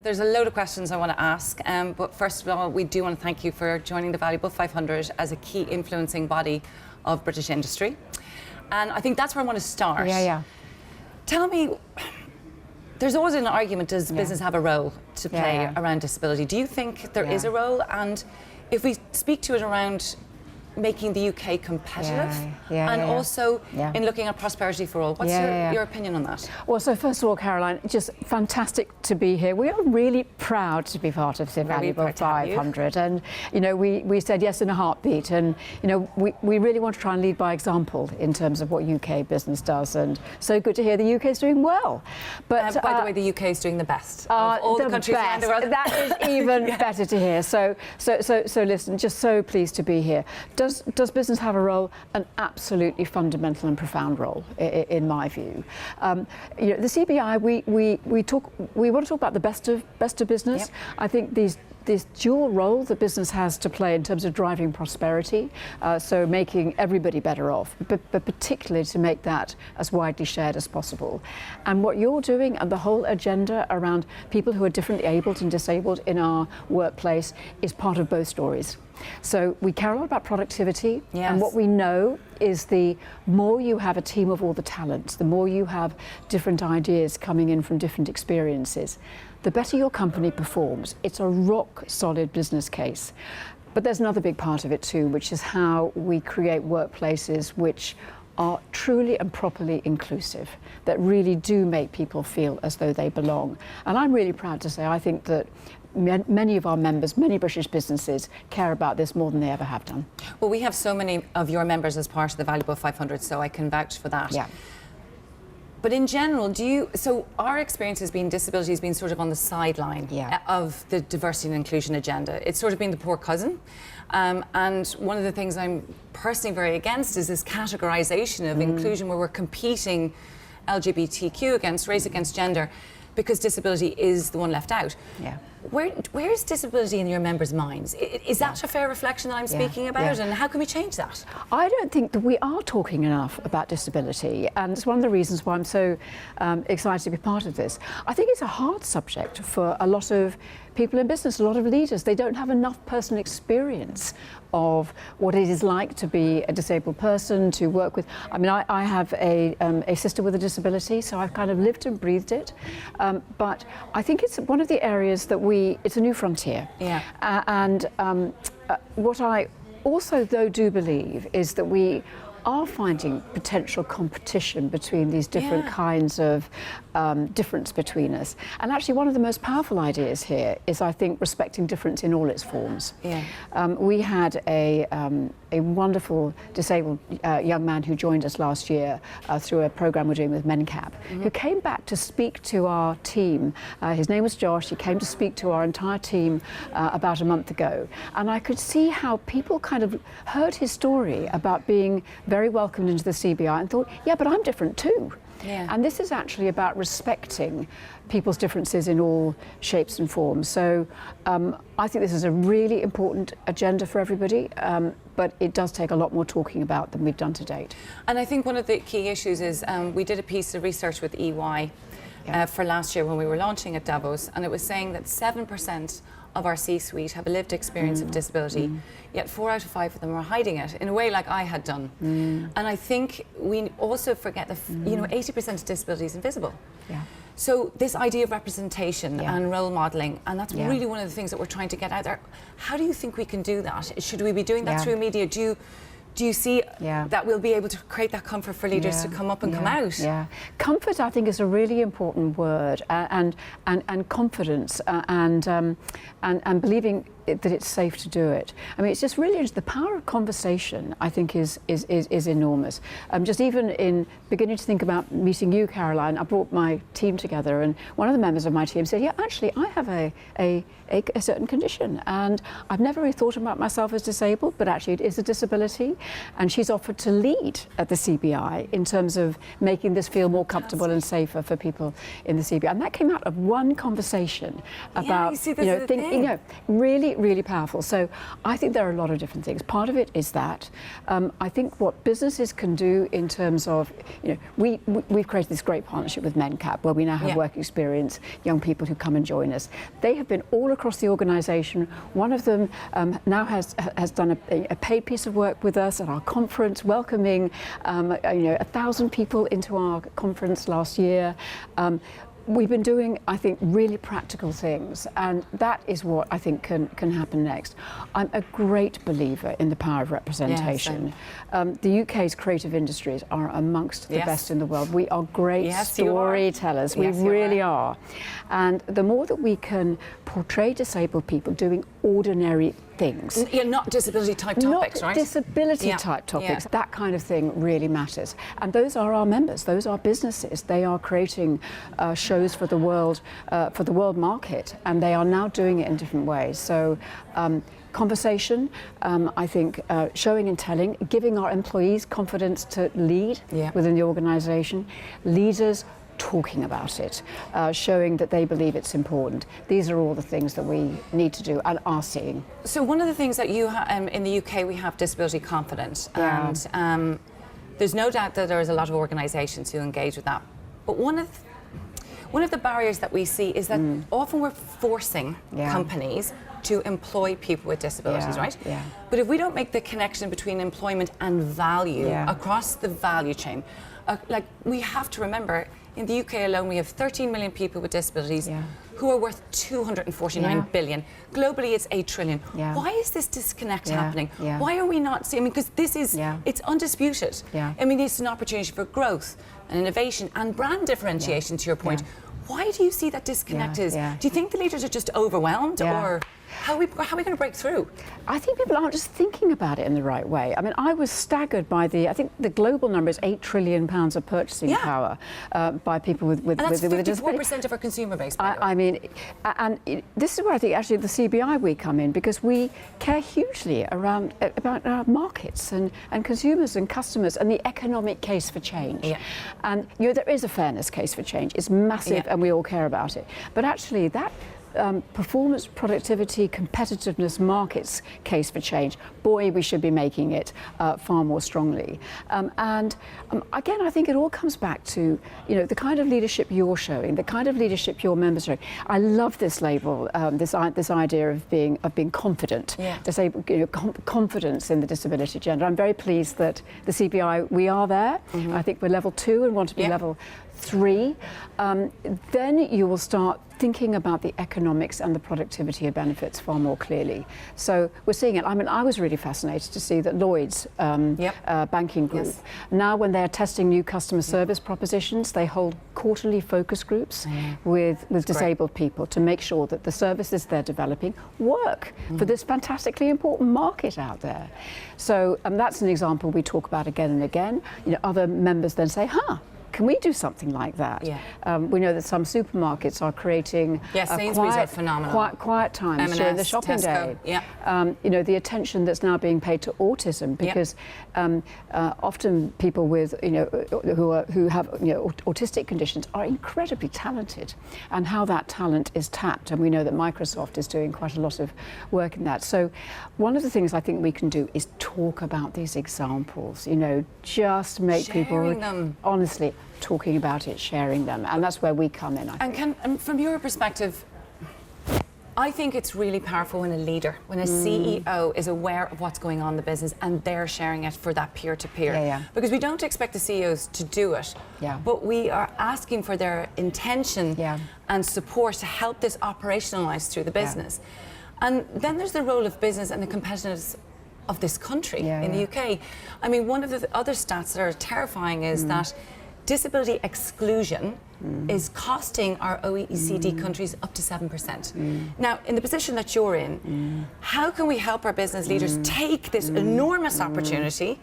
There's a load of questions I want to ask, but first of all, we do want to thank you for joining the Valuable 500 as a key influencing body of British industry. And I think that's where I want to start. Yeah. Tell me, there's always an argument, does business have a role to play around disability? Do you think there is a role? And if we speak to it around making the UK competitive and also in looking at prosperity for all. What's your opinion on that? Well, so first of all, Caroline, just fantastic to be here. We are really proud to be part of the Valuable 500, and you know we said yes in a heartbeat, and you know we really want to try and lead by example in terms of what UK business does, and so good to hear the UK is doing well. But by the way, the UK is doing the best of all the countries around the world. That is even better to hear. So listen, just so pleased to be here. Does business have a role? An absolutely fundamental and profound role, in my view. You know, the CBI, we want to talk about the best of business. Yep. I think this dual role that business has to play in terms of driving prosperity, so making everybody better off, but particularly to make that as widely shared as possible. And what you're doing and the whole agenda around people who are differently abled and disabled in our workplace is part of both stories. So we care a lot about productivity, and what we know is the more you have a team of all the talents, the more you have different ideas coming in from different experiences, the better your company performs. It's a rock solid business case. But there's another big part of it too, which is how we create workplaces which are truly and properly inclusive, that really do make people feel as though they belong. And I'm really proud to say I think that many of our members, many British businesses care about this more than they ever have done. Well, we have so many of your members as part of the Valuable 500, so I can vouch for that. Yeah. But in general, so our experience has been disability has been sort of on the sideline of the diversity and inclusion agenda. It's sort of been the poor cousin. And one of the things I'm personally very against is this categorization of inclusion where we're competing LGBTQ against race, against gender, because disability is the one left out. Yeah. Where is disability in your members' minds? Is that a fair reflection that I'm speaking about? And how can we change that? I don't think that we are talking enough about disability, and it's one of the reasons why I'm so excited to be part of this. I think it's a hard subject for a lot of people in business, a lot of leaders. They don't have enough personal experience of what it is like to be a disabled person, to work with. I mean, I have a sister with a disability, so I've kind of lived and breathed it. But I think it's one of the areas that it's a new frontier. Yeah. What I also, though, do believe is that we are finding potential competition between these different kinds of difference between us. And actually one of the most powerful ideas here is, I think, respecting difference in all its forms. We had a wonderful disabled young man who joined us last year through a program we're doing with MenCap, who came back to speak to our team. His name was Josh. He came to speak to our entire team about a month ago. And I could see how people kind of heard his story about being very welcomed into the CBI and thought, yeah, but I'm different too. And this is actually about respecting people's differences in all shapes and forms. So I think this is a really important agenda for everybody, but it does take a lot more talking about than we've done to date. And I think one of the key issues is we did a piece of research with EY for last year when we were launching at Davos, and it was saying that 7% of our C-suite have a lived experience of disability, yet 4 out of 5 of them are hiding it in a way like I had done. And I think we also forget that you know, 80% of disability is invisible. So this idea of representation and role modelling, and that's really one of the things that we're trying to get out there. How do you think we can do that? Should we be doing that through media? Do you see that we'll be able to create that comfort for leaders to come up and come out? Comfort, I think, is a really important word, and confidence, and believing that it's safe to do it. I mean, it's just really the power of conversation, I think, is enormous. Just even in beginning to think about meeting you, Caroline, I brought my team together, and one of the members of my team said, yeah, actually, I have a certain condition, and I've never really thought about myself as disabled, but actually it is a disability, and she's offered to lead at the CBI in terms of making this feel more comfortable and safer for people in the CBI. And that came out of one conversation about, really really, really powerful. So I think there are a lot of different things. Part of it is that I think what businesses can do in terms of, we've created this great partnership with MenCap where we now have work experience, young people who come and join us. They have been all across the organisation. One of them now has done a paid piece of work with us at our conference, welcoming 1,000 people into our conference last year. We've been doing, I think, really practical things, and that is what I think can happen next. I'm a great believer in the power of representation. The UK's creative industries are amongst the best in the world. We are great storytellers. We really are. And the more that we can portray disabled people doing ordinary things. Not disability type topics, right? Not disability type topics. That kind of thing really matters. And those are our members. Those are businesses. They are creating shows for the world market, and they are now doing it in different ways. So conversation, I think, showing and telling, giving our employees confidence to lead within the organisation, leaders talking about it, showing that they believe it's important. These are all the things that we need to do and are seeing. So one of the things that you in the UK, we have Disability Confidence, and there's no doubt that there is a lot of organisations who engage with that. But one of the barriers that we see is that often we're forcing companies to employ people with disabilities, right? But if we don't make the connection between employment and value across the value chain, we have to remember, in the UK alone, we have 13 million people with disabilities who are worth 249 billion. Globally, it's 8 trillion. Why is this disconnect happening? Why are we not seeing? Because this is, it's undisputed. I mean, it's an opportunity for growth and innovation and brand differentiation, to your point. Why do you see that disconnect is? Do you think the leaders are just overwhelmed, or how are we going to break through? I think people aren't just thinking about it in the right way. I mean, I was staggered by I think the global number is £8 trillion of purchasing power by people with disability. And that's 54% of our consumer base, by the way. I mean, and this is where I think actually the CBI we come in, because we care hugely about our markets and consumers and customers and the economic case for change. And there is a fairness case for change. It's massive and we all care about it. But actually that performance, productivity, competitiveness, markets case for change, boy, we should be making it far more strongly. Again, I think it all comes back to the kind of leadership you're showing, the kind of leadership your members are showing. I love this label, this idea of being confident, confidence in the disability agenda. I'm very pleased that the CBI, we are there. I think we're level 2 and want to be level 3. Then you will start thinking about the economics and the productivity benefits far more clearly. So we're seeing it. I mean, I was really fascinated to see that Lloyd's banking group, now when they're testing new customer service propositions, they hold quarterly focus groups with disabled people to make sure that the services they're developing work for this fantastically important market out there. So that's an example we talk about again and again. Other members then say, can we do something like that? We know that some supermarkets are creating Sainsbury's are phenomenal. Quiet times M&S, during the shopping Tesco, day. The attention that's now being paid to autism, because often people with who have autistic conditions are incredibly talented, and how that talent is tapped. And we know that Microsoft is doing quite a lot of work in that. So one of the things I think we can do is talk about these examples. Just make people honestly talking about it, sharing them, and that's where we come in. And from your perspective, I think it's really powerful when a CEO is aware of what's going on in the business and they're sharing it for that peer-to-peer. Because we don't expect the CEOs to do it, but we are asking for their intention and support to help this operationalise through the business. And then there's the role of business and the competitiveness of this country in the UK. I mean, one of the other stats that are terrifying is that disability exclusion is costing our OECD countries up to 7%. Now, in the position that you're in, how can we help our business leaders take this enormous opportunity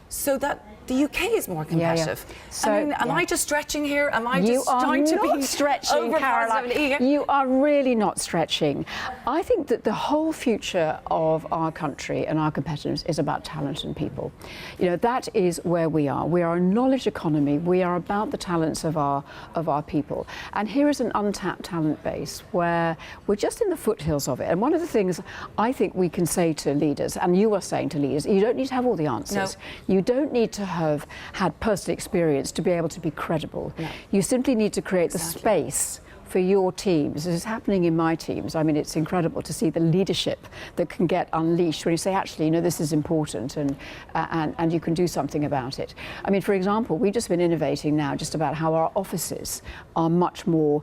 so that the UK is more competitive. So, I mean, am I just stretching here? Am I just trying to be stretching, Caroline? You are really not stretching. I think that the whole future of our country and our competitiveness is about talent and people. You know, that is where we are. We are a knowledge economy. We are about the talents of our people. And here is an untapped talent base where we're just in the foothills of it. And one of the things I think we can say to leaders, and you are saying to leaders, you don't need to have all the answers. No. You don't need to have had personal experience to be able to be credible. No. You simply need to create the space for your teams. This is happening in my teams. I mean, it's incredible to see the leadership that can get unleashed when you say, actually, you know, this is important and you can do something about it. I mean, for example, we've just been innovating now just about how our offices are much more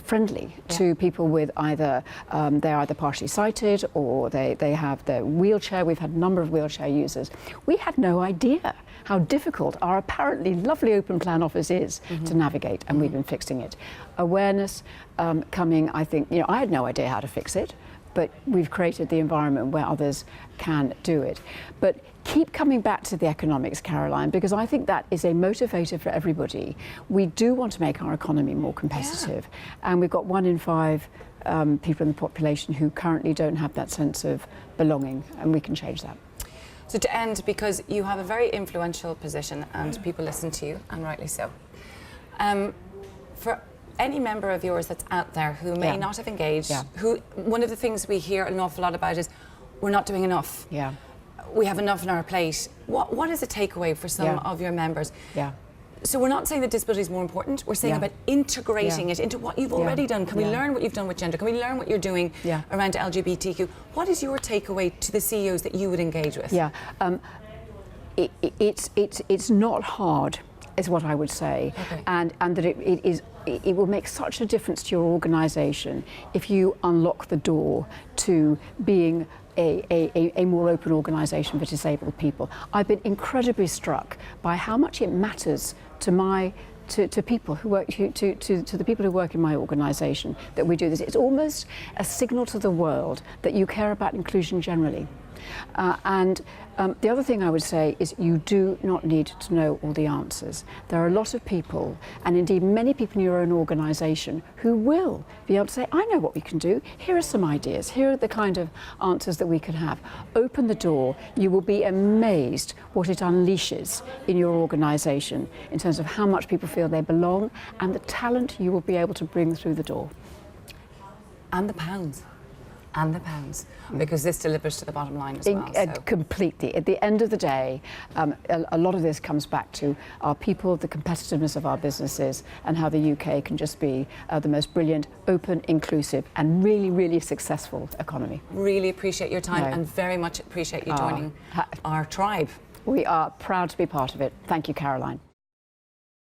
friendly to people with either, they're either partially sighted or they have their wheelchair. We've had a number of wheelchair users. We had no idea how difficult our apparently lovely open plan office is to navigate, and we've been fixing it. Awareness coming, I think, you know, I had no idea how to fix it, but we've created the environment where others can do it. But keep coming back to the economics, Caroline, because I think that is a motivator for everybody. We do want to make our economy more competitive, and we've got 1 in 5 people in the population who currently don't have that sense of belonging, and we can change that. So to end, because you have a very influential position and people listen to you, and rightly so, for any member of yours that's out there who may not have engaged, who one of the things we hear an awful lot about is we're not doing enough. Yeah. We have enough on our plate. What is a takeaway for some of your members? Yeah. So we're not saying that disability is more important. We're saying about integrating it into what you've already done. Can we learn what you've done with gender? Can we learn what you're doing around LGBTQ? What is your takeaway to the CEOs that you would engage with? Yeah, it's not hard, is what I would say, and that it will make such a difference to your organisation if you unlock the door to being a more open organisation for disabled people. I've been incredibly struck by how much it matters to people who work to the people who work in my organisation that we do this. It's almost a signal to the world that you care about inclusion generally. The other thing I would say is you do not need to know all the answers. There are a lot of people, and indeed many people in your own organisation, who will be able to say, I know what we can do. Here are some ideas. Here are the kind of answers that we can have. Open the door. You will be amazed what it unleashes in your organisation in terms of how much people feel they belong and the talent you will be able to bring through the door. And the pounds. And the pounds, because this delivers to the bottom line as well. Completely. At the end of the day, a lot of this comes back to our people, the competitiveness of our businesses, and how the UK can just be the most brilliant, open, inclusive, and really, really successful economy. Really appreciate your time and very much appreciate you joining our tribe. We are proud to be part of it. Thank you, Caroline.